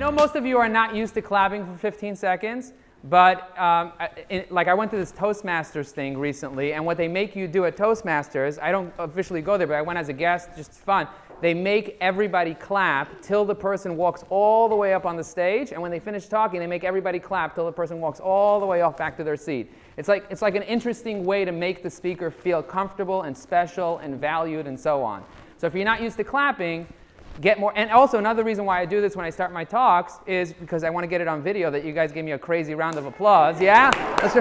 know most of you are not used to clapping for 15 seconds, but like I went to this Toastmasters thing recently, and what they make you do at Toastmasters, I don't officially go there, but I went as a guest, just fun. They make everybody clap till the person walks all the way up on the stage, and when they finish talking, they make everybody clap till the person walks all the way off back to their seat. It's like an interesting way to make the speaker feel comfortable and special and valued and so on. So if you're not used to clapping, get more. And also another reason why I do this when I start my talks is because I want to get it on video that you guys give me a crazy round of applause. Yeah? That's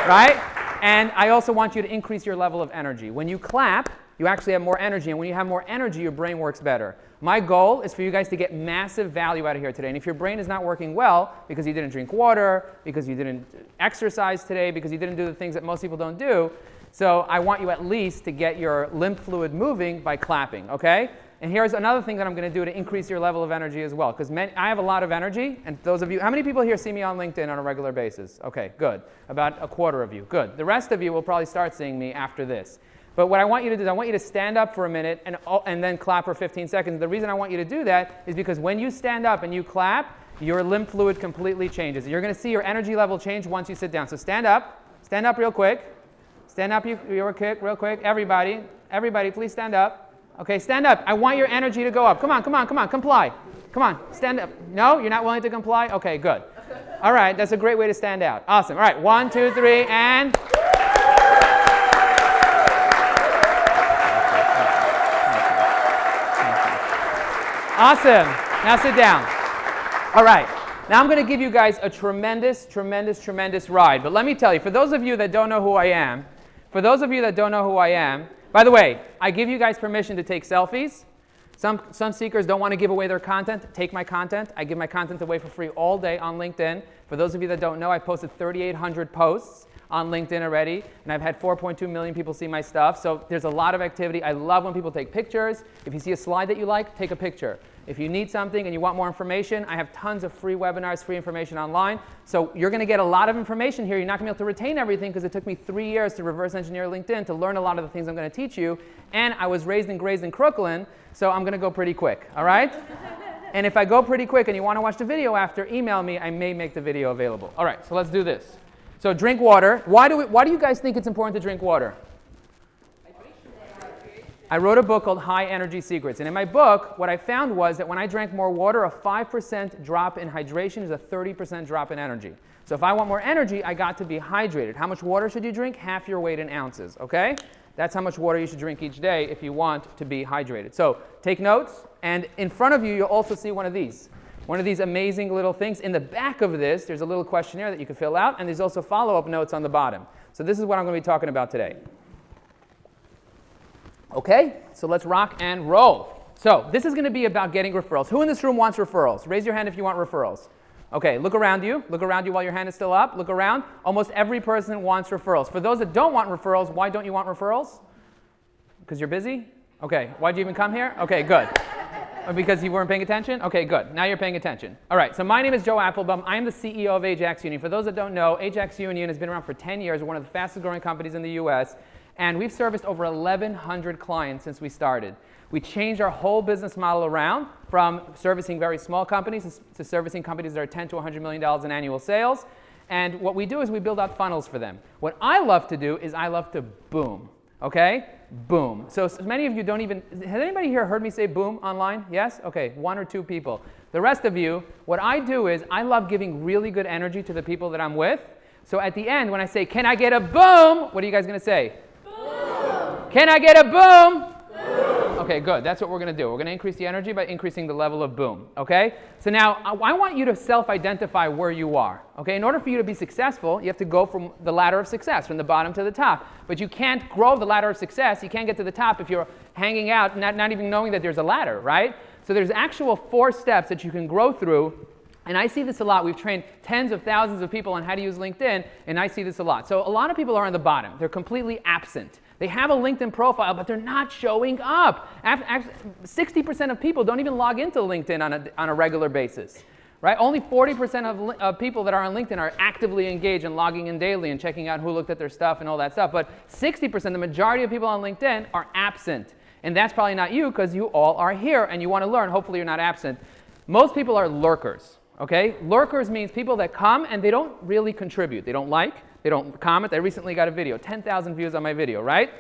right? And I also want you to increase your level of energy. When you clap, you actually have more energy, and when you have more energy, your brain works better. My goal is for you guys to get massive value out of here today. And if your brain is not working well because you didn't drink water, because you didn't exercise today, because you didn't do the things that most people don't do, so I want you at least to get your lymph fluid moving by clapping, okay? And here's another thing that I'm going to do to increase your level of energy as well, because I have a lot of energy, and those of you, how many people here see me on LinkedIn on a regular basis? Okay, good. About a quarter of you. Good. The rest of you will probably start seeing me after this. But what I want you to do is I want you to stand up for a minute and then clap for 15 seconds. The reason I want you to do that is because when you stand up and you clap, your lymph fluid completely changes. You're going to see your energy level change once you sit down. So stand up real quick. Stand up real quick. Everybody, please stand up. Okay, stand up. I want your energy to go up. Come on, comply. Come on, stand up. No, you're not willing to comply? Okay, good. All right, that's a great way to stand out. Awesome. All right, 1, 2, 3, and... Awesome. Now sit down. All right. Now I'm going to give you guys a tremendous ride. But let me tell you, for those of you that don't know who I am, by the way, I give you guys permission to take selfies. Some speakers don't want to give away their content. Take my content. I give my content away for free all day on LinkedIn. For those of you that don't know, I posted 3,800 posts on LinkedIn already, and I've had 4.2 million people see my stuff. So there's a lot of activity. I love when people take pictures. If you see a slide that you like, take a picture. If you need something and you want more information, I have tons of free webinars, free information online. So you're going to get a lot of information here. You're not going to be able to retain everything because it took me 3 years to reverse engineer LinkedIn to learn a lot of the things I'm going to teach you. And I was raised and grazed in Crooklyn, so I'm going to go pretty quick, all right? And if I go pretty quick and you want to watch the video after, email me. I may make the video available. All right, so let's do this. So drink water. Why do you guys think it's important to drink water? I wrote a book called High Energy Secrets. And in my book, what I found was that when I drank more water, a 5% drop in hydration is a 30% drop in energy. So if I want more energy, I got to be hydrated. How much water should you drink? Half your weight in ounces, okay? That's how much water you should drink each day if you want to be hydrated. So take notes. And in front of you, you'll also see one of these amazing little things. In the back of this, there's a little questionnaire that you can fill out, and there's also follow-up notes on the bottom. So this is what I'm going to be talking about today. Okay, so let's rock and roll. So this is going to be about getting referrals. Who in this room wants referrals? Raise your hand if you want referrals. Okay, look around you. Look around you while your hand is still up. Look around. Almost every person wants referrals. For those that don't want referrals, why don't you want referrals? Because you're busy? Okay, why'd you even come here? Okay, good. Or because you weren't paying attention? Okay, good. Now you're paying attention. All right, so my name is Joe Apfelbaum. I am the CEO of Ajax Union. For those that don't know, Ajax Union has been around for 10 years. We're one of the fastest growing companies in the US. And we've serviced over 1,100 clients since we started. We changed our whole business model around from servicing very small companies to servicing companies that are $10 to $100 million in annual sales. And what we do is we build out funnels for them. What I love to do is I love to boom, okay? Boom. So many of you don't even, has anybody here heard me say boom online? Yes? Okay, 1 or 2 people. The rest of you, what I do is I love giving really good energy to the people that I'm with. So at the end, when I say, can I get a boom? What are you guys going to say? Can I get a boom? Boom? Okay, good. That's what we're going to do. We're going to increase the energy by increasing the level of boom. Okay? So now I want you to self-identify where you are. Okay? In order for you to be successful, you have to go from the ladder of success, from the bottom to the top. But you can't grow the ladder of success. You can't get to the top if you're hanging out, not even knowing that there's a ladder, right? So there's actual 4 steps that you can grow through. And I see this a lot. We've trained tens of thousands of people on how to use LinkedIn, and I see this a lot. So a lot of people are on the bottom. They're completely absent. They have a LinkedIn profile, but they're not showing up. 60% of people don't even log into LinkedIn on a regular basis, right? Only 40% of people that are on LinkedIn are actively engaged and logging in daily and checking out who looked at their stuff and all that stuff. But 60%, the majority of people on LinkedIn, are absent. And that's probably not you because you all are here and you want to learn. Hopefully you're not absent. Most people are lurkers, okay? Lurkers means people that come and they don't really contribute. They don't like, they don't comment. I recently got a video, 10,000 views on my video, right?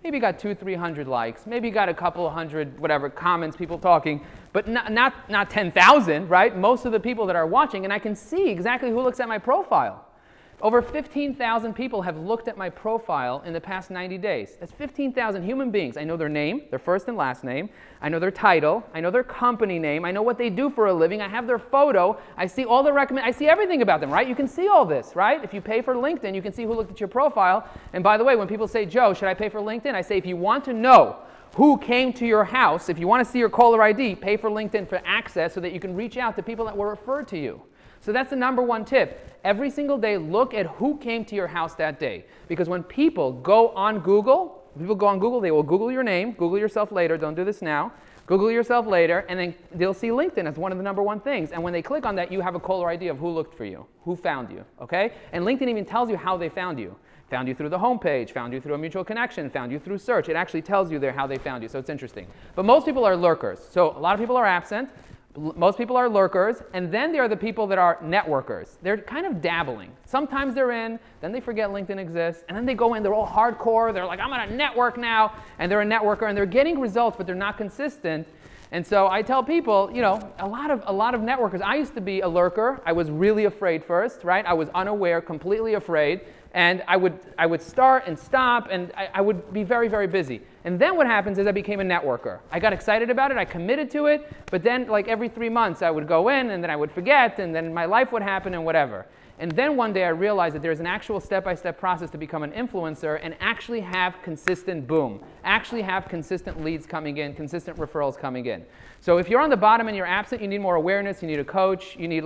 Maybe got 200-300 likes, maybe got a couple of hundred, whatever, comments, people talking, but not 10,000, right? Most of the people that are watching, and I can see exactly who looks at my profile. Over 15,000 people have looked at my profile in the past 90 days. That's 15,000 human beings. I know their name, their first and last name. I know their title. I know their company name. I know what they do for a living. I have their photo. I see all the I see everything about them, right? You can see all this, right? If you pay for LinkedIn, you can see who looked at your profile. And by the way, when people say, Joe, should I pay for LinkedIn? I say, if you want to know who came to your house, if you want to see your caller ID, pay for LinkedIn for access so that you can reach out to people that were referred to you. So that's the number one tip. Every single day, look at who came to your house that day. Because when people go on Google, they will Google your name, Google yourself later, don't do this now, Google yourself later, and then they'll see LinkedIn as one of the number one things. And when they click on that, you have a caller ID of who looked for you, who found you, okay? And LinkedIn even tells you how they found you. Found you through the homepage, found you through a mutual connection, found you through search. It actually tells you there how they found you, so it's interesting. But most people are lurkers. So a lot of people are absent. Most people are lurkers, and then there are the people that are networkers. They're kind of dabbling. Sometimes they're in, then they forget LinkedIn exists, and then they go in, they're all hardcore, they're like, I'm going to network now, and they're a networker, and they're getting results, but they're not consistent. And so I tell people, you know, a lot of networkers, I used to be a lurker. I was really afraid first, right? I was unaware, completely afraid. And I would start and stop, and I would be very, very busy. And then what happens is I became a networker. I got excited about it, I committed to it, but then like every 3 months I would go in, and then I would forget, and then my life would happen and whatever. And then one day I realized that there's an actual step-by-step process to become an influencer and actually have consistent boom, actually have consistent leads coming in, consistent referrals coming in. So if you're on the bottom and you're absent, you need more awareness, you need a coach, you need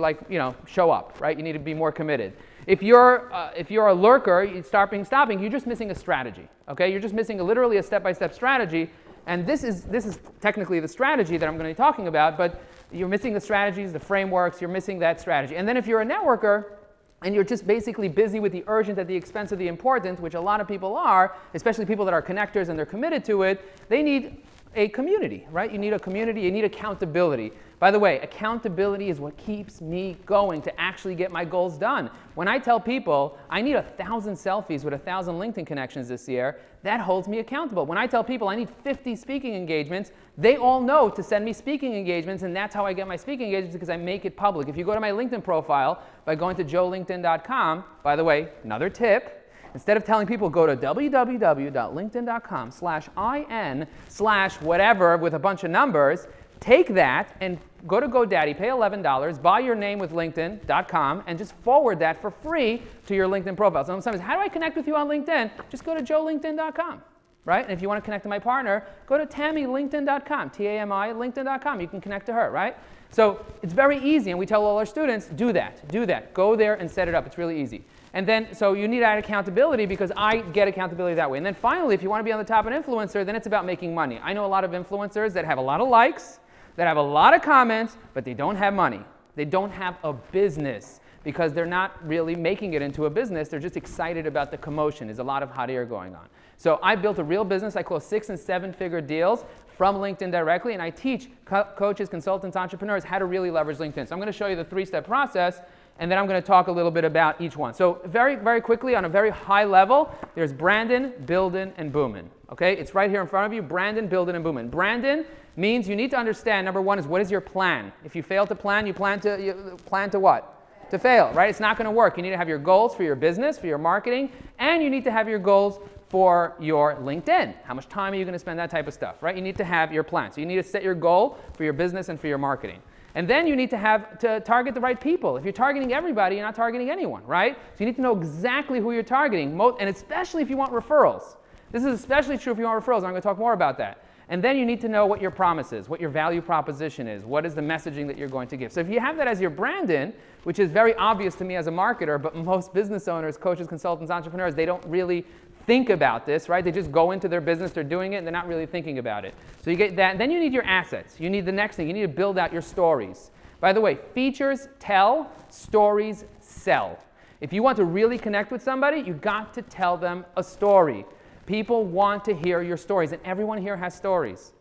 show up, right? You need to be more committed. If you're a lurker, you're stopping, you're just missing a strategy, okay? You're just missing literally a step-by-step strategy, and this is technically the strategy that I'm going to be talking about, but you're missing the strategies, the frameworks, you're missing that strategy. And then if you're a networker, and you're just basically busy with the urgent at the expense of the important, which a lot of people are, especially people that are connectors and they're committed to it, they need a community, right? You need a community, you need accountability. By the way, accountability is what keeps me going to actually get my goals done. When I tell people I need 1,000 selfies with 1,000 LinkedIn connections this year, that holds me accountable. When I tell people I need 50 speaking engagements, they all know to send me speaking engagements, and that's how I get my speaking engagements, because I make it public. If you go to my LinkedIn profile by going to joelinkedin.com, by the way, another tip, instead of telling people go to www.linkedin.com/in/whatever with a bunch of numbers, take that and go to GoDaddy, pay $11, buy your name with LinkedIn.com, and just forward that for free to your LinkedIn profile. So sometimes, how do I connect with you on LinkedIn? Just go to joelinkedin.com, right? And if you want to connect to my partner, go to tammylinkedin.com, T-A-M-I, LinkedIn.com. You can connect to her, right? So it's very easy, and we tell all our students, do that. Go there and set it up. It's really easy. And then, so you need that accountability, because I get accountability that way. And then finally, if you want to be on the top of an influencer, then it's about making money. I know a lot of influencers that have a lot of likes, that have a lot of comments, but they don't have money. They don't have a business, because they're not really making it into a business. They're just excited about the commotion. There's a lot of hot air going on. So I built a real business. I closed 6- and 7-figure deals from LinkedIn directly, and I teach coaches, consultants, entrepreneurs how to really leverage LinkedIn. So I'm going to show you the 3-step process, and then I'm going to talk a little bit about each one. So very, very quickly, on a very high level, there's Branden, Buildin', and Boomin'. Okay? It's right here in front of you, Branden, Buildin', and Boomin'. Branden means you need to understand, number one, is what is your plan? If you fail to plan, you plan to what? To fail, right? It's not going to work. You need to have your goals for your business, for your marketing, and you need to have your goals for your LinkedIn. How much time are you going to spend, that type of stuff, right? You need to have your plan. So you need to set your goal for your business and for your marketing. And then you need to target the right people. If you're targeting everybody, you're not targeting anyone, right? So you need to know exactly who you're targeting, and especially if you want referrals. This is especially true if you want referrals, and I'm going to talk more about that. And then you need to know what your promise is, what your value proposition is, what is the messaging that you're going to give. So if you have that as your Branden, which is very obvious to me as a marketer, but most business owners, coaches, consultants, entrepreneurs, they don't really think about this, right? They just go into their business, they're doing it, and they're not really thinking about it. So you get that, and then you need your assets. You need the next thing. You need to build out your stories. By the way, features tell, stories sell. If you want to really connect with somebody, you got to tell them a story. People want to hear your stories, and everyone here has stories.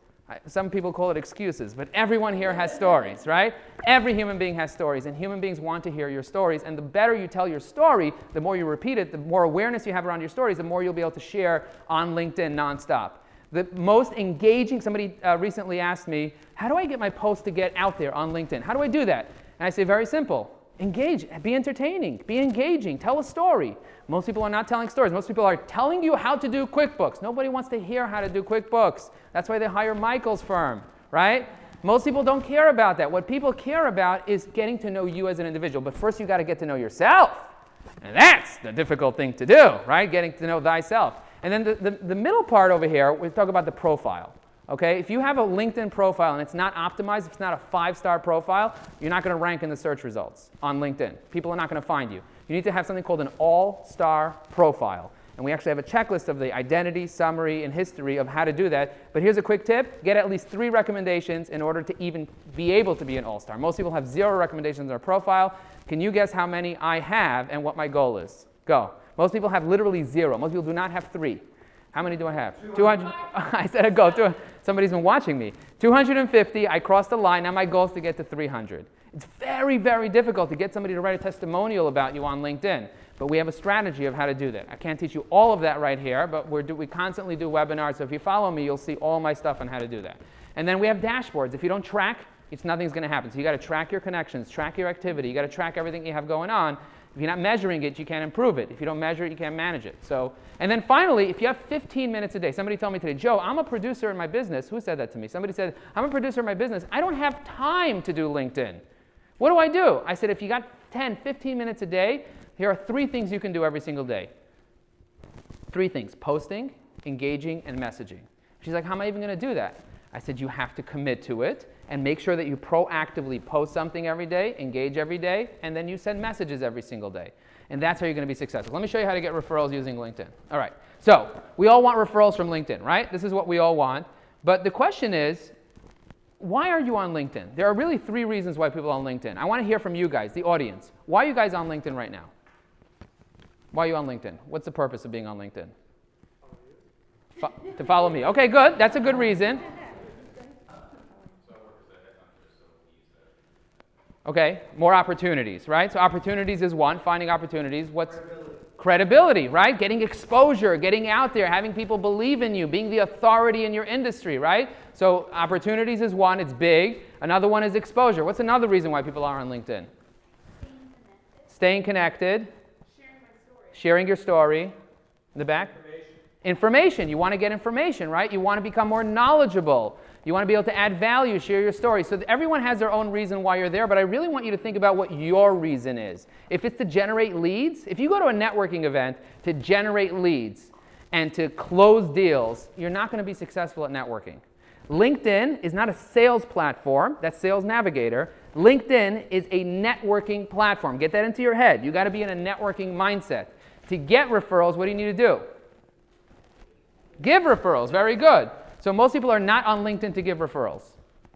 Some people call it excuses, but everyone here has stories, right? Every human being has stories, and human beings want to hear your stories. And the better you tell your story, the more you repeat it, the more awareness you have around your stories, the more you'll be able to share on LinkedIn nonstop. The most engaging, somebody recently asked me, how do I get my post to get out there on LinkedIn? How do I do that? And I say, very simple. Engage, be entertaining, be engaging, tell a story. Most people are not telling stories. Most people are telling you how to do QuickBooks. Nobody wants to hear how to do QuickBooks. That's why they hire Michael's firm, right? Most people don't care about that. What people care about is getting to know you as an individual. But first you got to get to know yourself. And that's the difficult thing to do, right? Getting to know thyself. And then the middle part over here, we talk about the profile. Okay, if you have a LinkedIn profile and it's not optimized, if it's not a 5-star profile, you're not going to rank in the search results on LinkedIn. People are not going to find you. You need to have something called an all-star profile. And we actually have a checklist of the identity, summary, and history of how to do that. But here's a quick tip. Get at least 3 recommendations in order to even be able to be an all-star. Most people have 0 recommendations in their profile. Can you guess how many I have and what my goal is? Go. Most people have literally 0. Most people do not have 3. How many do I have? 200. I said I'd go. Somebody's been watching me. 250, I crossed the line. Now my goal is to get to 300. It's very, very difficult to get somebody to write a testimonial about you on LinkedIn. But we have a strategy of how to do that. I can't teach you all of that right here, but we constantly do webinars. So if you follow me, you'll see all my stuff on how to do that. And then we have dashboards. If you don't track, nothing's going to happen. So you got to track your connections, track your activity. You got to track everything you have going on. If you're not measuring it, you can't improve it. If you don't measure it, you can't manage it. And then finally, if you have 15 minutes a day, somebody told me today, Joe, I'm a producer in my business. Who said that to me? Somebody said, I'm a producer in my business. I don't have time to do LinkedIn. What do I do? I said, if you got 10, 15 minutes a day, here are 3 things you can do every single day. 3 things: posting, engaging, and messaging. She's like, how am I even going to do that? I said, you have to commit to it and make sure that you proactively post something every day, engage every day, and then you send messages every single day. And that's how you're going to be successful. Let me show you how to get referrals using LinkedIn. All right. So we all want referrals from LinkedIn, right? This is what we all want. But the question is, why are you on LinkedIn? There are really 3 reasons why people are on LinkedIn. I want to hear from you guys, the audience. Why are you guys on LinkedIn right now? Why are you on LinkedIn? What's the purpose of being on LinkedIn? To follow me. Okay, good. That's a good reason. Okay, more opportunities, right? So opportunities is one, finding opportunities. What's credibility, right? Getting exposure, getting out there, having people believe in you, being the authority in your industry, right? So opportunities is one, it's big. Another one is exposure. What's another reason why people are on LinkedIn? Staying connected. Sharing your story. In the back? Information. You want to get information, right? You want to become more knowledgeable. You want to be able to add value, share your story. So everyone has their own reason why you're there, but I really want you to think about what your reason is. If it's to generate leads, if you go to a networking event to generate leads and to close deals, you're not going to be successful at networking. LinkedIn is not a sales platform. That's Sales Navigator. LinkedIn is a networking platform. Get that into your head. You got to be in a networking mindset. To get referrals, what do you need to do? Give referrals. Very good. So most people are not on LinkedIn to give referrals,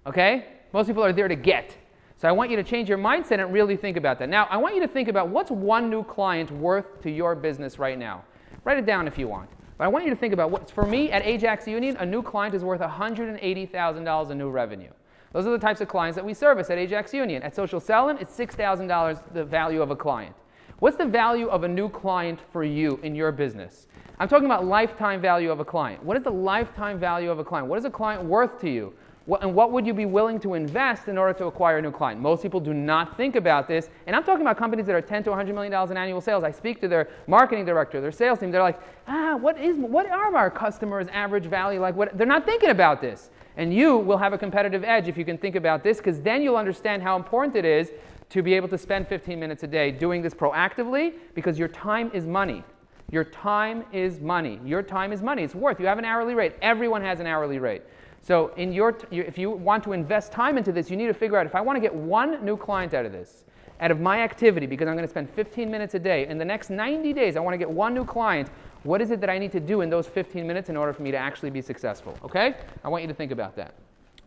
okay? Most people are there to get. So I want you to change your mindset and really think about that. Now, I want you to think about what's one new client worth to your business right now. Write it down if you want. But I want you to think about what's, for me, at Ajax Union, a new client is worth $180,000 in new revenue. Those are the types of clients that we service at Ajax Union. At Social Selling, it's $6,000 the value of a client. What's the value of a new client for you in your business? I'm talking about lifetime value of a client. What is the lifetime value of a client? What is a client worth to you? And what would you be willing to invest in order to acquire a new client? Most people do not think about this. And I'm talking about companies that are $10 to $100 million in annual sales. I speak to their marketing director, their sales team. They're like, what are our customers' average value? They're not thinking about this. And you will have a competitive edge if you can think about this, because then you'll understand how important it is to be able to spend 15 minutes a day doing this proactively, because your time is money. Your time is money. Your time is money. It's worth. You have an hourly rate. Everyone has an hourly rate. So if you want to invest time into this, you need to figure out, if I want to get one new client out of this, out of my activity, because I'm going to spend 15 minutes a day, in the next 90 days, I want to get one new client, what is it that I need to do in those 15 minutes in order for me to actually be successful? Okay? I want you to think about that.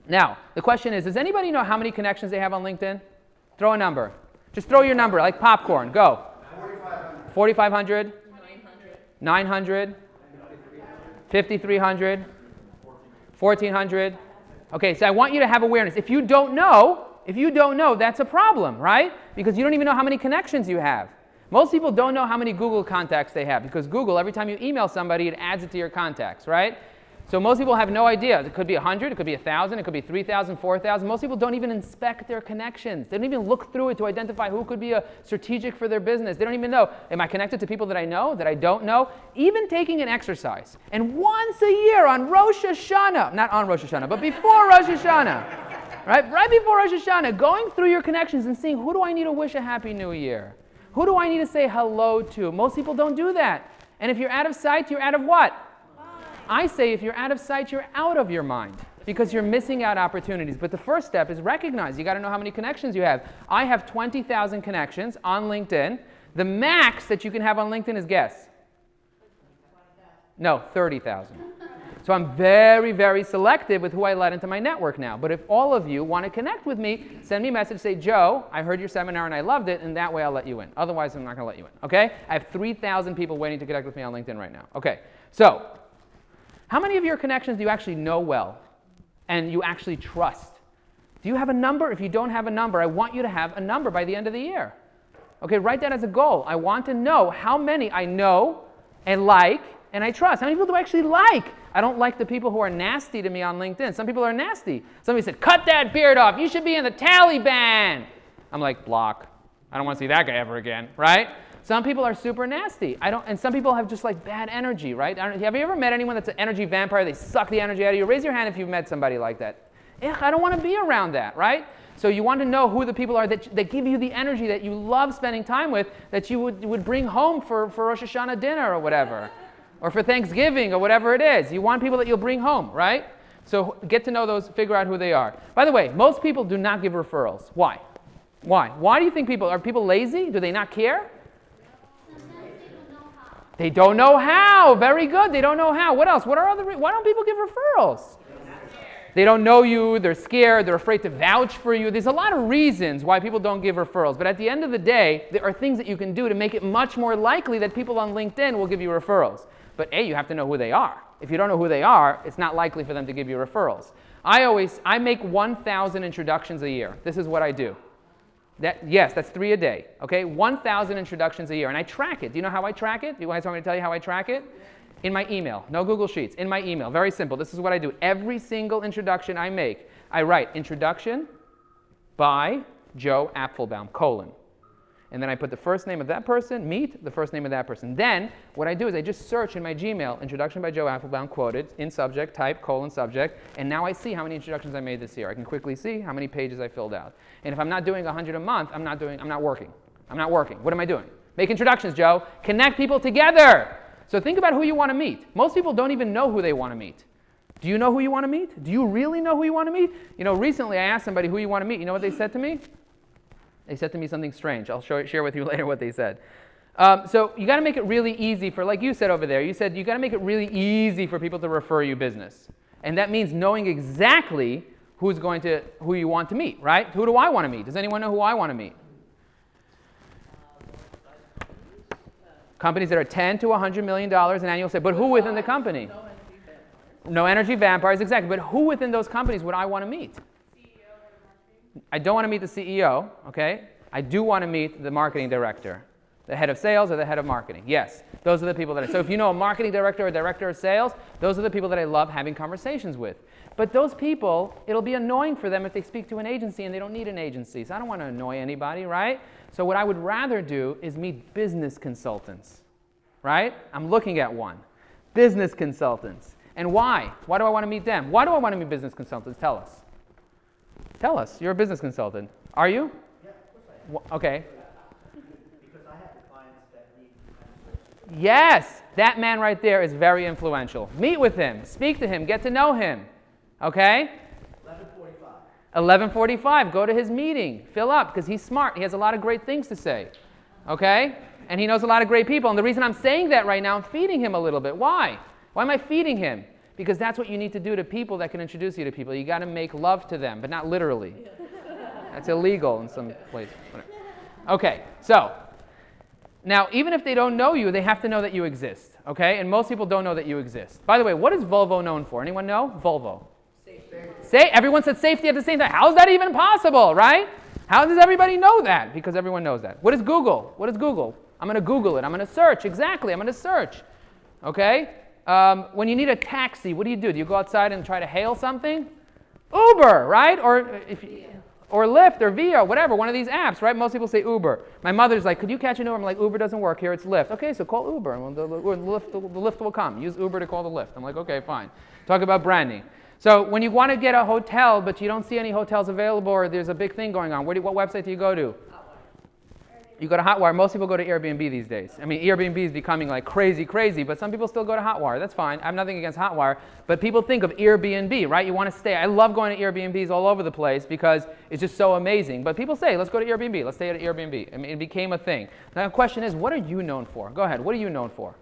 Now, the question is, does anybody know how many connections they have on LinkedIn? Throw a number. Just throw your number, like popcorn. Go. 4,500. 900, 5,300, 1,400, Okay, so I want you to have awareness. If you don't know, that's a problem, right? Because you don't even know how many connections you have. Most people don't know how many Google contacts they have because Google, every time you email somebody, it adds it to your contacts, right? So most people have no idea. It could be 100, it could be 1,000, it could be 3,000, 4,000. Most people don't even inspect their connections. They don't even look through it to identify who could be a strategic for their business. They don't even know, am I connected to people that I know, that I don't know? Even taking an exercise. And once a year on Rosh Hashanah, not on Rosh Hashanah, but before Rosh Hashanah, right before Rosh Hashanah, going through your connections and seeing who do I need to wish a Happy New Year? Who do I need to say hello to? Most people don't do that. And if you're out of sight, you're out of what? I say if you're out of sight, you're out of your mind because you're missing out opportunities. But the first step is recognize. You got to know how many connections you have. I have 20,000 connections on LinkedIn. The max that you can have on LinkedIn is guess. No, 30,000. So I'm very, very selective with who I let into my network now. But if all of you want to connect with me, send me a message, say, Joe, I heard your seminar and I loved it, and that way I'll let you in. Otherwise, I'm not going to let you in, okay? I have 3,000 people waiting to connect with me on LinkedIn right now. Okay, so how many of your connections do you actually know well and you actually trust? Do you have a number? If you don't have a number, I want you to have a number by the end of the year. Okay, write that as a goal. I want to know how many I know and like and I trust. How many people do I actually like? I don't like the people who are nasty to me on LinkedIn. Some people are nasty. Somebody said, cut that beard off. You should be in the Taliban. I'm like, block. I don't want to see that guy ever again, right? Some people are super nasty. And some people have just like bad energy, right? Have you ever met anyone that's an energy vampire? They suck the energy out of you. Raise your hand if you've met somebody like that. I don't want to be around that, right? So you want to know who the people are that give you the energy that you love spending time with, that you would bring home for Rosh Hashanah dinner or whatever, or for Thanksgiving or whatever it is. You want people that you'll bring home, right? So get to know those, figure out who they are. By the way, most people do not give referrals. Why? Why do you think are people lazy? Do they not care? They don't know how. Very good. They don't know how. What else? Why don't people give referrals? They don't know you. They're scared. They're afraid to vouch for you. There's a lot of reasons why people don't give referrals. But at the end of the day, there are things that you can do to make it much more likely that people on LinkedIn will give you referrals. But you have to know who they are. If you don't know who they are, it's not likely for them to give you referrals. I make 1,000 introductions a year. This is what I do. That's 3 a day, okay? 1,000 introductions a year, and I track it. Do you know how I track it? Do you guys want me to tell you how I track it? In my email. No Google Sheets. In my email. Very simple. This is what I do. Every single introduction I make, I write introduction by Joe Apfelbaum, : and then I put the first name of that person, meet the first name of that person. Then what I do is I just search in my Gmail, introduction by Joe Apfelbaum, quoted, in subject, type, : subject, and now I see how many introductions I made this year. I can quickly see how many pages I filled out. And if I'm not doing 100 a month, I'm not working. What am I doing? Make introductions, Joe. Connect people together. So think about who you want to meet. Most people don't even know who they want to meet. Do you know who you want to meet? Do you really know who you want to meet? Recently I asked somebody who you want to meet. You know what they said to me? They said to me something strange. I'll share with you later what they said. So you got to make it really easy for, like you said over there, you said you got to make it really easy for people to refer you business. And that means knowing exactly who you want to meet, right? Who do I want to meet? Does anyone know who I want to meet? Companies that are $10 to $100 million in annual sales. But who within the company? No energy vampires, exactly. But who within those companies would I want to meet? I don't want to meet the CEO, okay? I do want to meet the marketing director, the head of sales or the head of marketing. Yes, those are the people so if you know a marketing director or director of sales, those are the people that I love having conversations with. But those people, it'll be annoying for them if they speak to an agency and they don't need an agency. So I don't want to annoy anybody, right? So what I would rather do is meet business consultants, right? I'm looking at one. Business consultants. And why? Why do I want to meet them? Why do I want to meet business consultants? Tell us. Tell us. You're a business consultant. Are you? Yeah, of course I am. Okay. Because I have clients that need. Yes, that man right there is very influential. Meet with him. Speak to him. Get to know him. Okay? 11:45. 11:45. Go to his meeting. Fill up because he's smart. He has a lot of great things to say. Okay? And he knows a lot of great people. And the reason I'm saying that right now, I'm feeding him a little bit. Why? Why am I feeding him? Because that's what you need to do to people that can introduce you to people. You got to make love to them, but not literally. That's illegal in some places. Okay, so now even if they don't know you, they have to know that you exist. Okay, and most people don't know that you exist. By the way, what is Volvo known for? Anyone know? Volvo. Everyone said safety at the same time. How is that even possible, right? How does everybody know that? Because everyone knows that. What is Google? What is Google? I'm going to Google it. I'm going to search. Exactly. I'm going to search. Okay? When you need a taxi, what do? Do you go outside and try to hail something? Uber, right? Or Lyft or Via, whatever, one of these apps, right? Most people say Uber. My mother's like, could you catch an Uber? I'm like, Uber doesn't work here, it's Lyft. Okay, so call Uber, and the Lyft will come. Use Uber to call the Lyft. I'm like, okay, fine. Talk about branding. So when you want to get a hotel, but you don't see any hotels available, or there's a big thing going on, what website do you go to? You go to Hotwire. Most people go to Airbnb these days. I mean, Airbnb is becoming like crazy, but some people still go to Hotwire. That's fine. I have nothing against Hotwire, but people think of Airbnb, right? You want to stay. I love going to Airbnbs all over the place because it's just so amazing. But people say, let's go to Airbnb. Let's stay at Airbnb. I mean, it became a thing. Now the question is, what are you known for? Go ahead. What are you known for?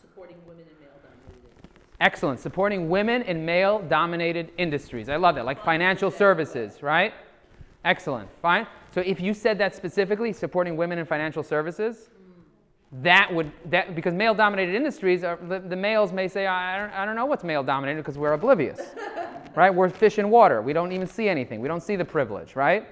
Supporting women in male-dominated industries. Excellent. Supporting women in male-dominated industries. I love that. Like financial services, right? Excellent. Fine. So if you said that specifically, supporting women in financial services, because male-dominated industries, the males may say, I don't know what's male-dominated because we're oblivious, right? We're fish in water. We don't even see anything. We don't see the privilege, right?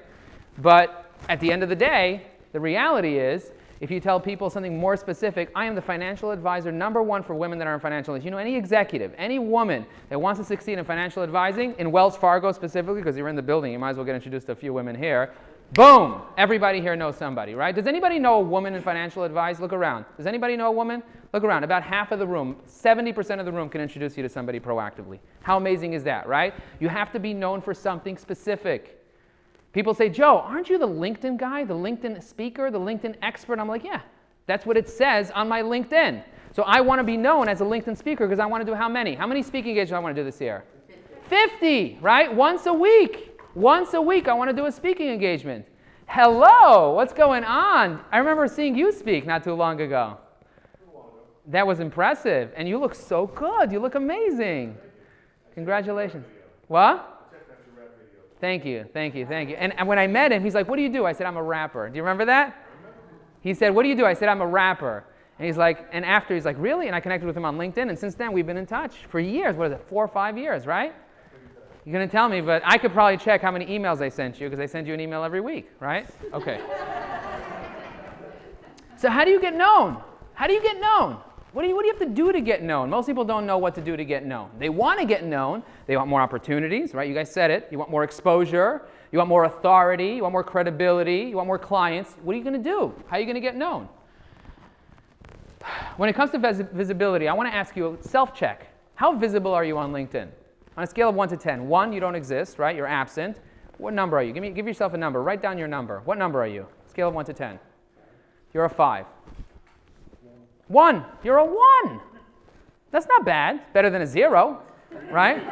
But at the end of the day, the reality is, if you tell people something more specific, I am the financial advisor #1 for women that are in financial needs. You know, any executive, any woman that wants to succeed in financial advising, in Wells Fargo specifically, because you're in the building, you might as well get introduced to a few women here. Boom! Everybody here knows somebody, right? Does anybody know a woman in financial advice? Look around. Does anybody know a woman? Look around. About half of the room, 70% of the room can introduce you to somebody proactively. How amazing is that, right? You have to be known for something specific. People say, Joe, aren't you the LinkedIn guy, the LinkedIn speaker, the LinkedIn expert? I'm like, yeah, that's what it says on my LinkedIn. So I want to be known as a LinkedIn speaker because I want to do how many? How many speaking engagements do I want to do this year? 50, right? Once a week. Once a week I want to do a speaking engagement. Hello, what's going on? I remember seeing you speak not too long ago. That was impressive. And you look so good. You look amazing. Congratulations. What? Thank you. And when I met him, he's like, what do you do? I said, I'm a rapper. Do you remember that? He said, what do you do? I said, I'm a rapper. And he's like, and after he's like, really? And I connected with him on LinkedIn, and since then we've been in touch for years. What is it, 4 or 5 years, right? You're going to tell me, but I could probably check how many emails I sent you because I send you an email every week, right? Okay. So how do you get known? How do you get known? What do you have to do to get known? Most people don't know what to do to get known. They want to get known. They want more opportunities, right? You guys said it. You want more exposure. You want more authority. You want more credibility. You want more clients. What are you going to do? How are you going to get known? When it comes to visibility, I want to ask you a self-check. How visible are you on LinkedIn? On a scale of 1 to 10. 1, you don't exist, right? You're absent. What number are you? Give yourself a number. Write down your number. What number are you? Scale of 1 to 10. You're a 5. 1. You're a 1. That's not bad. Better than a 0, right?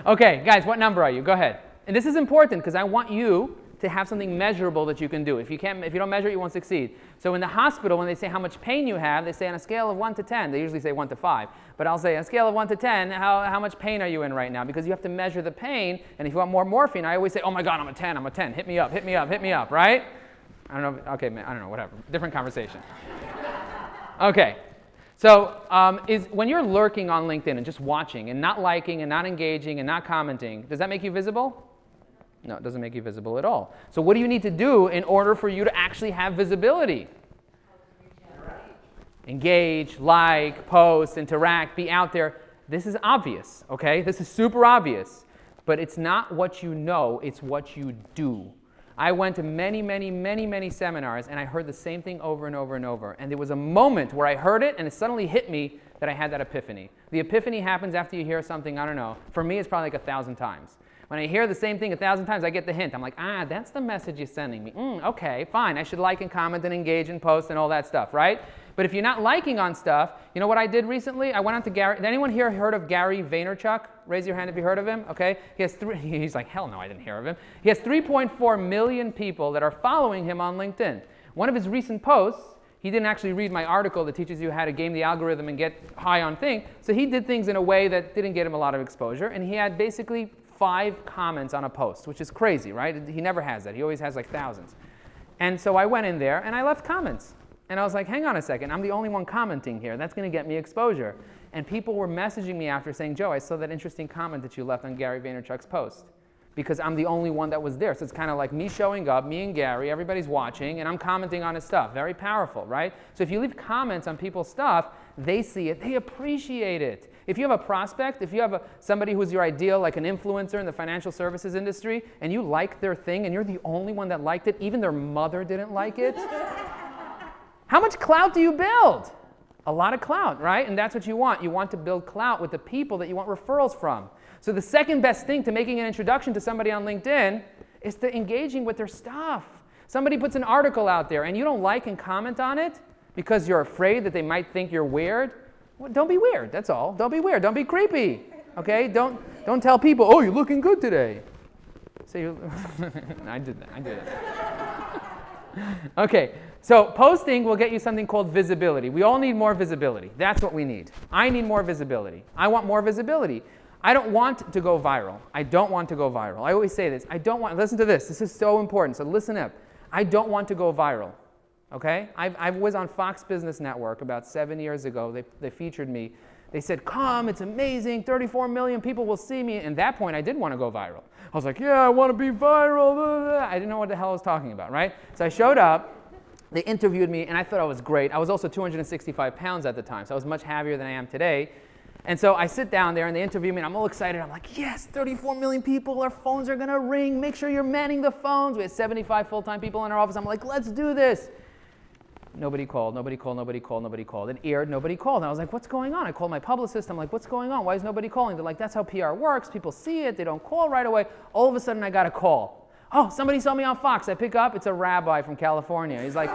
Okay, guys, what number are you? Go ahead. And this is important because I want you to have something measurable that you can do. If you don't measure it, you won't succeed. So in the hospital, when they say how much pain you have, they say on a scale of 1 to 10. They usually say 1 to 5. But I'll say on a scale of 1 to 10, how much pain are you in right now? Because you have to measure the pain. And if you want more morphine, I always say, oh my God, I'm a 10, I'm a 10. Hit me up, right? I don't know. Okay, man, I don't know, whatever. Different conversation. Okay. So when you're lurking on LinkedIn and just watching and not liking and not engaging and not commenting, does that make you visible? No, it doesn't make you visible at all. So what do you need to do in order for you to actually have visibility? Engage, like, post, interact, be out there. This is obvious, okay? This is super obvious. But it's not what you know, it's what you do. I went to many seminars, and I heard the same thing over and over and over. And there was a moment where I heard it, and it suddenly hit me that I had that epiphany. The epiphany happens after you hear something, I don't know. For me, it's probably like 1,000 times. When I hear the same thing 1,000 times, I get the hint. I'm like, that's the message you're sending me. Okay, fine. I should like and comment and engage and post and all that stuff, right? But if you're not liking on stuff, you know what I did recently? I went on to Gary. Did anyone here heard of Gary Vaynerchuk? Raise your hand if you heard of him. Okay. He's like, hell no, I didn't hear of him. He has 3.4 million people that are following him on LinkedIn. One of his recent posts, he didn't actually read my article that teaches you how to game the algorithm and get high on thing. So he did things in a way that didn't get him a lot of exposure. And he had basically 5 comments on a post, which is crazy, right? He never has that. He always has like thousands. And so I went in there and I left comments. And I was like, hang on a second, I'm the only one commenting here. That's going to get me exposure. And people were messaging me after saying, Joe, I saw that interesting comment that you left on Gary Vaynerchuk's post. Because I'm the only one that was there. So it's kind of like me showing up, me and Gary, everybody's watching, and I'm commenting on his stuff. Very powerful, right? So if you leave comments on people's stuff, they see it, they appreciate it. If you have a prospect, if you have somebody who's your ideal, like an influencer in the financial services industry, and you like their thing, and you're the only one that liked it, even their mother didn't like it, how much clout do you build? A lot of clout, right? And that's what you want. You want to build clout with the people that you want referrals from. So the second best thing to making an introduction to somebody on LinkedIn is to engaging with their stuff. Somebody puts an article out there and you don't like and comment on it because you're afraid that they might think you're weird. Well, don't be weird, that's all. Don't be weird, don't be creepy. Okay? Don't tell people, oh, you're looking good today. So you I did that. Okay, so posting will get you something called visibility. We all need more visibility. That's what we need. I need more visibility. I want more visibility. I don't want to go viral. I don't want to go viral. I always say this. I don't want, listen to this. This is so important, so listen up. I don't want to go viral, okay? I was on Fox Business Network about 7 years ago. They featured me. They said, come, it's amazing, 34 million people will see me. And at that point, I did want to go viral. I was like, yeah, I want to be viral. Blah, blah, blah. I didn't know what the hell I was talking about, right? So I showed up. They interviewed me, and I thought I was great. I was also 265 pounds at the time, so I was much heavier than I am today. And so I sit down there, and they interview me, and I'm all excited. I'm like, yes, 34 million people. Our phones are going to ring. Make sure you're manning the phones. We had 75 full-time people in our office. I'm like, let's do this. Nobody called, nobody called, nobody called, nobody called. It aired, nobody called. And I was like, what's going on? I called my publicist. I'm like, what's going on? Why is nobody calling? They're like, that's how PR works. People see it. They don't call right away. All of a sudden, I got a call. Oh, somebody saw me on Fox. I pick up. It's a rabbi from California. He's like,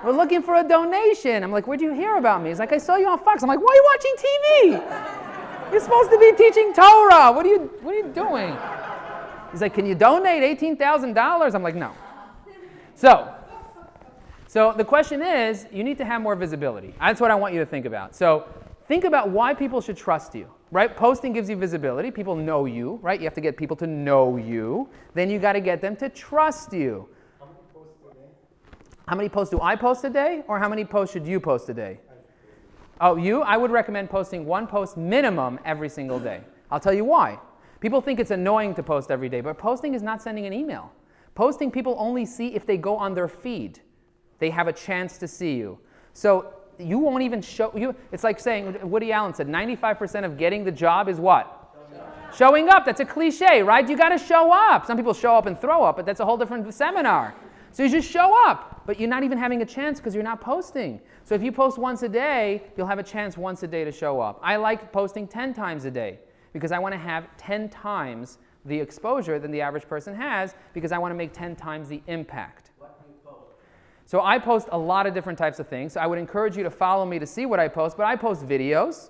we're looking for a donation. I'm like, where'd you hear about me? He's like, I saw you on Fox. I'm like, why are you watching TV? You're supposed to be teaching Torah. What are you doing? He's like, can you donate $18,000? I'm like, no. So the question is, you need to have more visibility. That's what I want you to think about. So think about why people should trust you, right? Posting gives you visibility. People know you, right? You have to get people to know you. Then you got to get them to trust you. How many posts a day? How many posts do I post a day, or how many posts should you post a day? Oh, you? I would recommend posting one post minimum every single day. I'll tell you why. People think it's annoying to post every day, but posting is not sending an email. Posting, people only see if they go on their feed. They have a chance to see you. So you won't even show you. It's like saying, Woody Allen said, 95% of getting the job is what? Showing up. That's a cliche, right? You got to show up. Some people show up and throw up, but that's a whole different seminar. So you just show up, but you're not even having a chance because you're not posting. So if you post once a day, you'll have a chance once a day to show up. I like posting 10 times a day because I want to have 10 times the exposure than the average person has because I want to make 10 times the impact. What do you post? So I post a lot of different types of things. So I would encourage you to follow me to see what I post, but I post videos.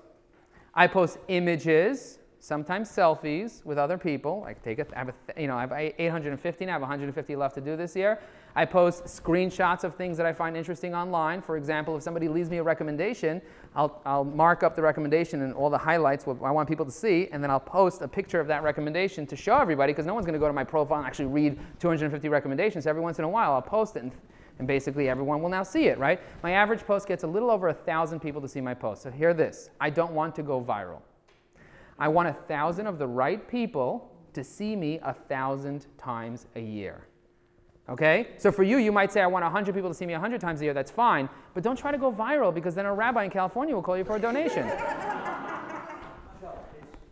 I post images, sometimes selfies with other people. I have 850 now. I have 150 left to do this year. I post screenshots of things that I find interesting online. For example, if somebody leaves me a recommendation, I'll mark up the recommendation and all the highlights, what I want people to see, and then I'll post a picture of that recommendation to show everybody, because no one's going to go to my profile and actually read 250 recommendations. Every once in a while, I'll post it, and basically everyone will now see it, right? My average post gets a little over 1,000 people to see my post. So hear this. I don't want to go viral. I want 1,000 of the right people to see me 1,000 times a year. Okay? So for you, you might say, I want 100 people to see me 100 times a year. That's fine. But don't try to go viral, because then a rabbi in California will call you for a donation. So,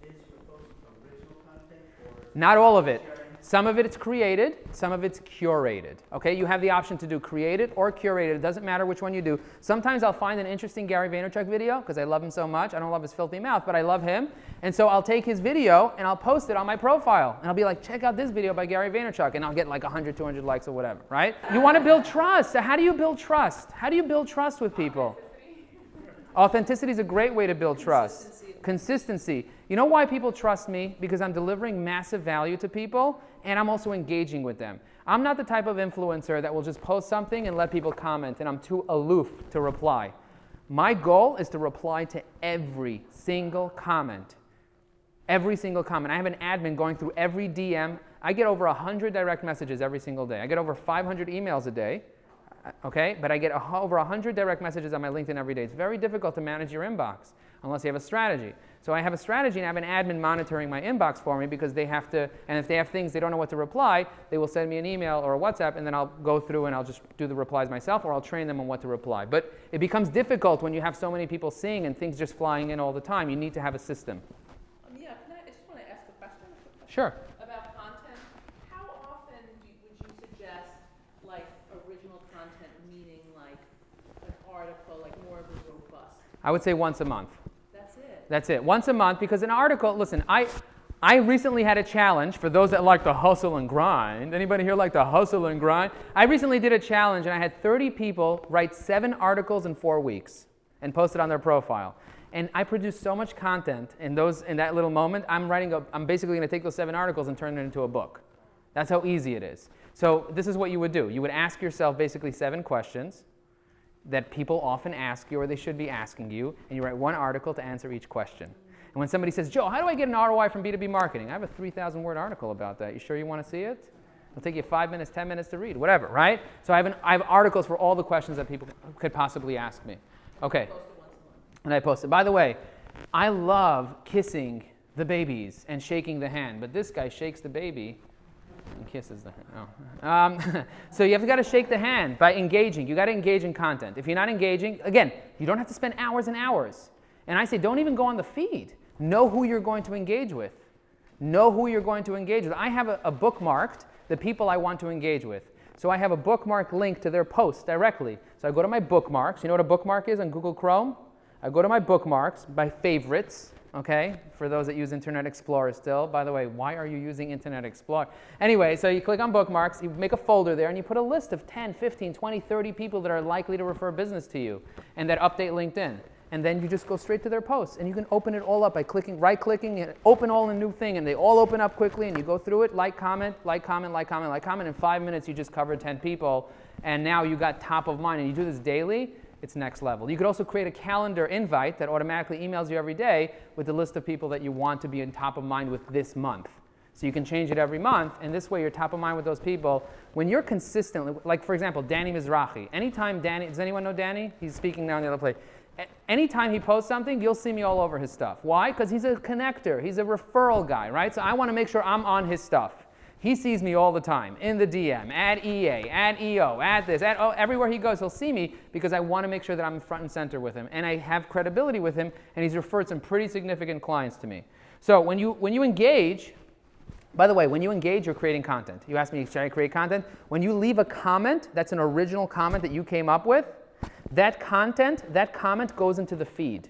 is your post original content or? Not all of it. Some of it's created, some of it's curated. Okay? You have the option to do created or curated. It doesn't matter which one you do. Sometimes I'll find an interesting Gary Vaynerchuk video because I love him so much. I don't love his filthy mouth, but I love him. And so I'll take his video and I'll post it on my profile. And I'll be like, check out this video by Gary Vaynerchuk. And I'll get like 100, 200 likes or whatever, right? You want to build trust. So how do you build trust? How do you build trust with people? Authenticity is a great way to build trust. Consistency. You know why people trust me? Because I'm delivering massive value to people, and I'm also engaging with them. I'm not the type of influencer that will just post something and let people comment, and I'm too aloof to reply. My goal is to reply to every single comment. Every single comment. I have an admin going through every DM. I get over 100 direct messages every single day. I get over 500 emails a day. okay? But I get over 100 direct messages on my LinkedIn every day. It's very difficult to manage your inbox unless you have a strategy. So I have a strategy, and I have an admin monitoring my inbox for me because they have to, and if they have things they don't know what to reply, they will send me an email or a WhatsApp, and then I'll go through and I'll just do the replies myself, or I'll train them on what to reply. But it becomes difficult when you have so many people seeing and things just flying in all the time. You need to have a system. Yeah, I just want to ask a question. Sure. About content. How often would you suggest like original content, meaning like an article, like more of a robust? I would say once a month. That's it. That's it. Once a month, because an article, listen, I recently had a challenge for those that like to hustle and grind. Anybody here like to hustle and grind? I recently did a challenge, and I had 30 people write 7 articles in 4 weeks and post it on their profile. And I produced so much content in that little moment. I'm basically going to take those 7 articles and turn it into a book. That's how easy it is. So this is what you would do. You would ask yourself basically 7 questions that people often ask you, or they should be asking you, and you write 1 article to answer each question. And when somebody says, Joe, how do I get an ROI from B2B marketing? I have a 3,000-word article about that. You sure you want to see it? It'll take you 5 minutes, 10 minutes to read, whatever, right? So I have articles for all the questions that people could possibly ask me. Okay. And I posted. By the way, I love kissing the babies and shaking the hand, but this guy shakes the baby and kisses the hand. Oh. So you've got to shake the hand by engaging. You've got to engage in content. If you're not engaging, again, you don't have to spend hours and hours. And I say, don't even go on the feed. Know who you're going to engage with. Know who you're going to engage with. I have a bookmarked the people I want to engage with. So I have a bookmark link to their posts directly. So I go to my bookmarks. You know what a bookmark is on Google Chrome? I go to my bookmarks, my favorites, okay? For those that use Internet Explorer still. By the way, why are you using Internet Explorer? Anyway, so you click on bookmarks, you make a folder there, and you put a list of 10, 15, 20, 30 people that are likely to refer business to you and that update LinkedIn. And then you just go straight to their posts, and you can open it all up by right-clicking, and open all in a new thing, and they all open up quickly, and you go through it, like, comment, like, comment, like, comment, like, comment. In 5 minutes, you just covered 10 people, and now you got top of mind, and you do this daily. It's next level. You could also create a calendar invite that automatically emails you every day with the list of people that you want to be in top of mind with this month. So you can change it every month, and this way you're top of mind with those people. When you're consistently, like for example, Danny Mizrahi. Anytime Danny, does anyone know Danny? He's speaking now in the other place. Anytime he posts something, you'll see me all over his stuff. Why? Because he's a connector. He's a referral guy, right? So I want to make sure I'm on his stuff. He sees me all the time, in the DM, at EA, at EO, at this, everywhere he goes, he'll see me because I want to make sure that I'm front and center with him. And I have credibility with him, and he's referred some pretty significant clients to me. So when you engage, by the way, when you engage, you're creating content. You ask me, should I create content? When you leave a comment, that's an original comment that you came up with, that comment goes into the feed.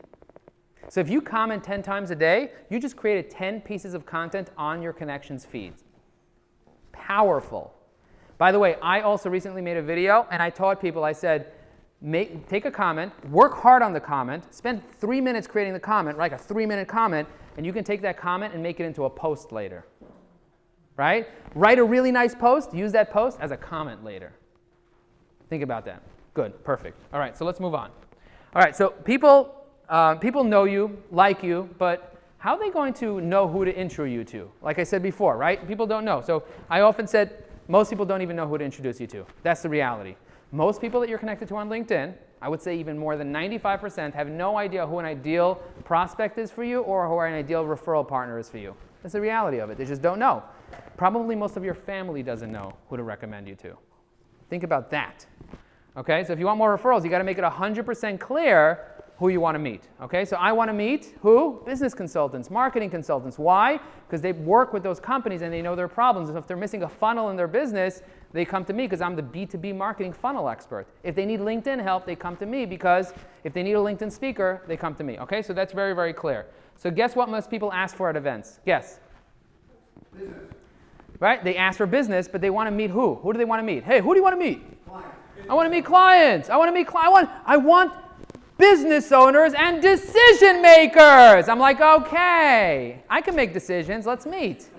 So if you comment 10 times a day, you just created 10 pieces of content on your connections feed. Powerful. By the way, I also recently made a video, and I taught people, I said, take a comment, work hard on the comment, spend 3 minutes creating the comment, like a 3-minute comment, and you can take that comment and make it into a post later. Right? Write a really nice post, use that post as a comment later. Think about that. Good, perfect. All right, so let's move on. All right, so people know you, like you, but how are they going to know who to intro you to? Like I said before, right? People don't know. So I often said most people don't even know who to introduce you to. That's the reality. Most people that you're connected to on LinkedIn, I would say even more than 95%, have no idea who an ideal prospect is for you or who an ideal referral partner is for you. That's the reality of it. They just don't know. Probably most of your family doesn't know who to recommend you to. Think about that. Okay, so if you want more referrals, you got to make it 100% clear who you want to meet. Okay, so I want to meet who? Business consultants, marketing consultants. Why? Because they work with those companies and they know their problems. And if they're missing a funnel in their business, they come to me because I'm the B2B marketing funnel expert. If they need LinkedIn help, they come to me because if they need a LinkedIn speaker, they come to me. Okay, so that's very, very clear. So guess what most people ask for at events? Guess. Business. Right? They ask for business, but they want to meet who? Who do they want to meet? Hey, who do you want to meet? Client. I want to meet clients. I want business owners and decision makers. I'm like, okay, I can make decisions. Let's meet.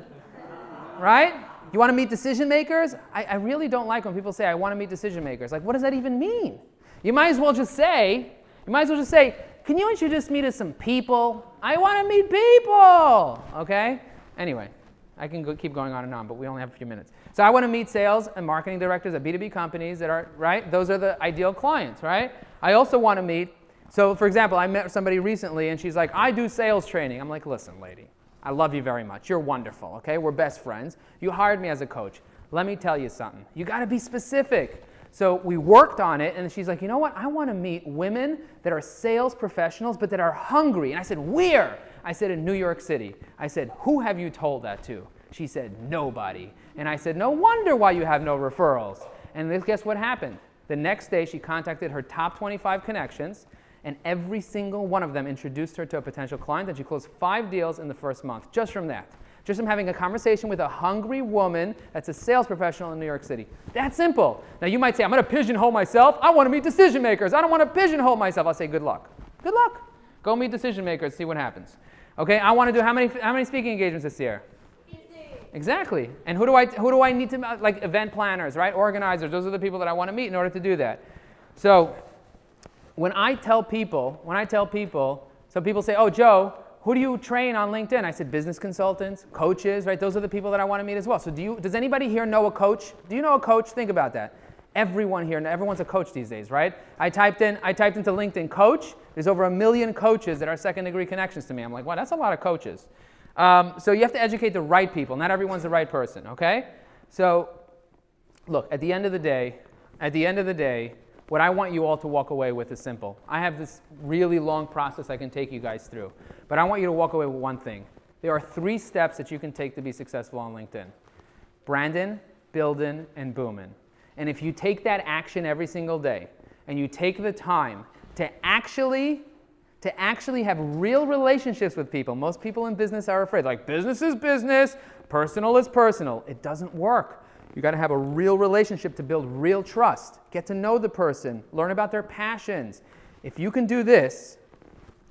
Right? You want to meet decision makers? I really don't like when people say, I want to meet decision makers. Like, what does that even mean? You might as well just say, can you introduce me to some people? I want to meet people. Okay? Anyway, I can keep going on and on, but we only have a few minutes. So I want to meet sales and marketing directors at B2B companies that are, right? Those are the ideal clients, right? I also want to meet, so for example, I met somebody recently and she's like, I do sales training. I'm like, listen, lady, I love you very much. You're wonderful, okay? We're best friends. You hired me as a coach. Let me tell you something. You got to be specific. So we worked on it, and she's like, you know what? I want to meet women that are sales professionals, but that are hungry. And I said, where? I said, in New York City. I said, who have you told that to? She said, nobody. And I said, no wonder why you have no referrals. And guess what happened? The next day, she contacted her top 25 connections, and every single one of them introduced her to a potential client, and she closed 5 deals in the first month, just from that. Just from having a conversation with a hungry woman that's a sales professional in New York City. That's simple. Now you might say, I'm going to pigeonhole myself. I want to meet decision makers. I don't want to pigeonhole myself. I'll say, good luck. Good luck. Go meet decision makers, see what happens. Okay, I want to do how many speaking engagements this year? 50. Exactly. And who do I need to, like event planners, right? Organizers. Those are the people that I want to meet in order to do that. So when I tell people, some people say, oh, Joe, who do you train on LinkedIn? I said business consultants, coaches, right? Those are the people that I want to meet as well. So does anybody here know a coach? Do you know a coach? Think about that. Everyone here, everyone's a coach these days, right? I typed into LinkedIn coach. There's over 1 million coaches that are second-degree connections to me. I'm like, wow, that's a lot of coaches. So you have to educate the right people. Not everyone's the right person, okay? So look, at the end of the day, what I want you all to walk away with is simple. I have this really long process I can take you guys through. But I want you to walk away with one thing. There are 3 steps that you can take to be successful on LinkedIn. Branden, building, and booming. And if you take that action every single day, and you take the time to actually have real relationships with people. Most people in business are afraid, like business is business, personal is personal. It doesn't work. You got to have a real relationship to build real trust. Get to know the person. Learn about their passions. If you can do this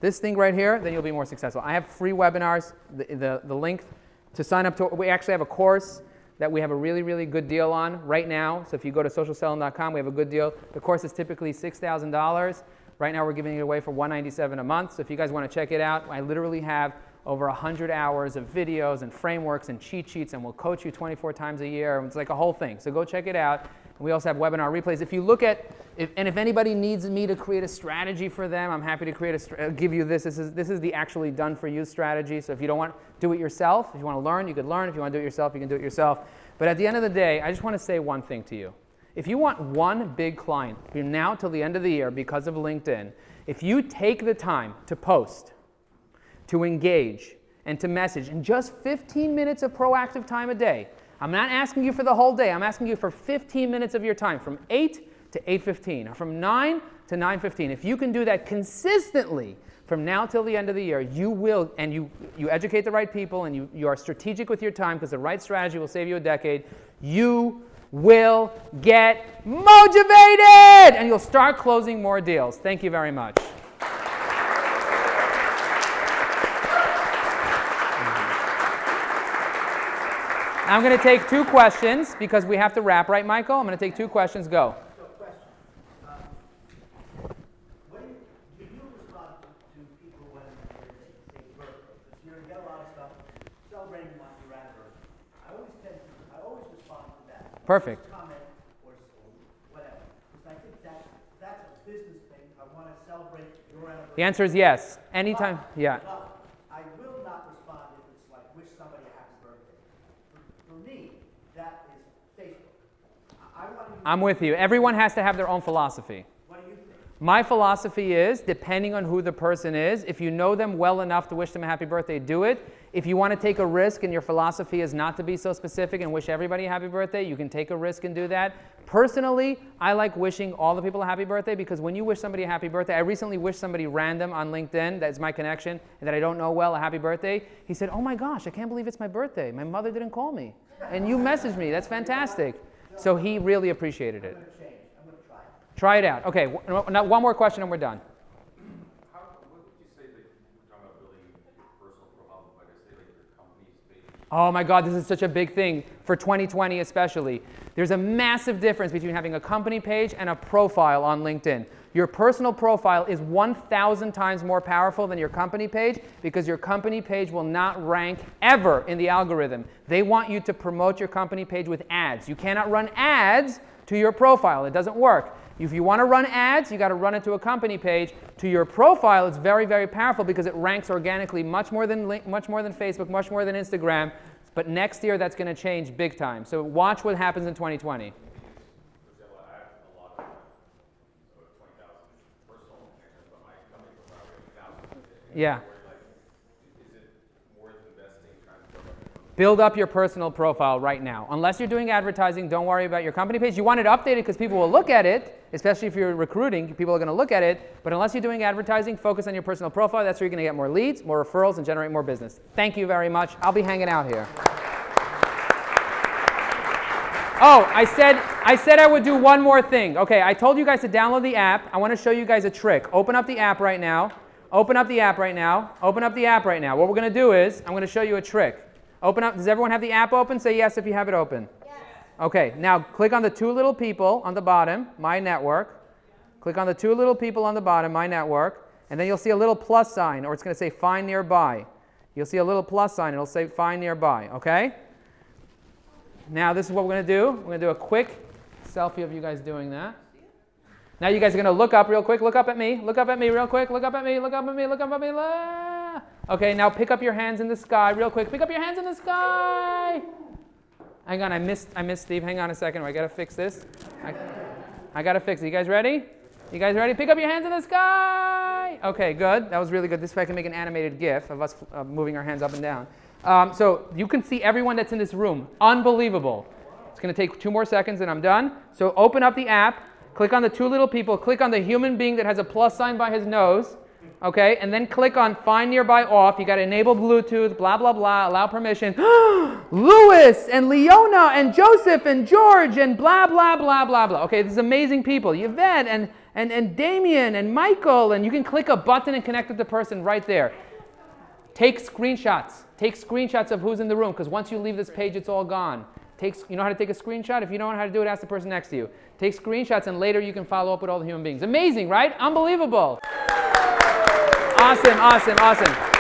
thing right here, then you'll be more successful. I have free webinars. The link to sign up to, we actually have a course that we have a really, really good deal on right now. So if you go to socialselling.com, we have a good deal. The course is typically $6,000. Right now we're giving it away for $197 a month. So if you guys want to check it out, I literally have over 100 hours of videos and frameworks and cheat sheets, and we'll coach you 24 times a year. It's like a whole thing. So go check it out. And we also have webinar replays. If you look at, if anybody needs me to create a strategy for them, I'm happy to give you this. This is the actually done for you strategy. So if you don't want to do it yourself, if you want to learn, you could learn. If you want to do it yourself, you can do it yourself. But at the end of the day, I just want to say one thing to you. If you want one big client from now till the end of the year because of LinkedIn, if you take the time to post, to engage, and to message in just 15 minutes of proactive time a day. I'm not asking you for the whole day. I'm asking you for 15 minutes of your time, from 8 to 8:15, or from 9 to 9:15. If you can do that consistently from now till the end of the year, you will, and you educate the right people, and you are strategic with your time, because the right strategy will save you a decade, you will get motivated, and you'll start closing more deals. Thank you very much. I'm going to take 2 questions because we have to wrap, right, Michael? I'm going to take 2 questions. Go. So, question. What do you respond to people when they say birthday? Because you get a lot of stuff celebrating your anniversary. I always respond to that. Perfect. Comment or whatever. Because I think that's a business thing. I want to celebrate your anniversary. The answer is yes. Anytime. Yeah. But I will not respond if it's like wish somebody a happy birthday. For me, that is Facebook. I want you. I'm with you. Everyone has to have their own philosophy. What do you think? My philosophy is, depending on who the person is, if you know them well enough to wish them a happy birthday, do it. If you want to take a risk and your philosophy is not to be so specific and wish everybody a happy birthday, you can take a risk and do that. Personally, I like wishing all the people a happy birthday, because when you wish somebody a happy birthday, I recently wished somebody random on LinkedIn, that's my connection, and that I don't know well, a happy birthday. He said, oh my gosh, I can't believe it's my birthday. My mother didn't call me. And you messaged me. That's fantastic. So he really appreciated it. I'm going to change. I'm going to try it. Try it out. Okay, now one more question and we're done. What would you say that we're talking about building your personal profile, like I say, like your company's page? Oh my God, this is such a big thing for 2020 especially. There's a massive difference between having a company page and a profile on LinkedIn. Your personal profile is 1,000 times more powerful than your company page because your company page will not rank ever in the algorithm. They want you to promote your company page with ads. You cannot run ads to your profile. It doesn't work. If you want to run ads, you got to run it to a company page. To your profile, it's very, very powerful because it ranks organically much more than Facebook, much more than Instagram. But next year, that's going to change big time. So watch what happens in 2020. For example, I have a lot of 20,000 personal connections, but my company profile has 1,000. Yeah. Is it worth investing trying to build up your company? Build up your personal profile right now. Unless you're doing advertising, don't worry about your company page. You want it updated because people will look at it, especially if you're recruiting. People are going to look at it. But unless you're doing advertising, focus on your personal profile. That's where you're going to get more leads, more referrals, and generate more business. Thank you very much. I'll be hanging out here. Oh, I said I would do one more thing. Okay, I told you guys to download the app. I want to show you guys a trick. Open up the app right now. Open up the app right now. Open up the app right now. What we're going to do is I'm going to show you a trick. Open up. Does everyone have the app open? Say yes if you have it open. Yes. Okay, now click on the two little people on the bottom, My Network. Click on the two little people on the bottom, My Network, and then you'll see a little plus sign, or it's going to say Find Nearby. You'll see a little plus sign. It'll say Find Nearby, okay? Now this is what we're going to do. We're going to do a quick selfie of you guys doing that. Now you guys are going to look up real quick. Look up at me. Look up at me real quick. Look up at me. Look up at me. Look up at me. Okay, now pick up your hands in the sky real quick. Pick up your hands in the sky. Hang on, I missed Steve. Hang on a second. I got to fix this. I got to fix it. You guys ready? You guys ready? Pick up your hands in the sky. Okay, good. That was really good. This way I can make an animated GIF of us moving our hands up and down. So you can see everyone that's in this room. Unbelievable. It's going to take 2 more seconds and I'm done. So open up the app. Click on the two little people. Click on the human being that has a plus sign by his nose. Okay, and then click on Find Nearby Off. You got to enable Bluetooth, blah, blah, blah, allow permission. Louis and Leona and Joseph and George and blah, blah, blah, blah, blah. Okay, this is amazing people. Yvette and Damien and Michael. And you can click a button and connect with the person right there. Take screenshots. Take screenshots of who's in the room because once you leave this page, it's all gone. You know how to take a screenshot? If you don't know how to do it, ask the person next to you. Take screenshots and later you can follow up with all the human beings. Amazing, right? Unbelievable. Awesome, awesome, awesome.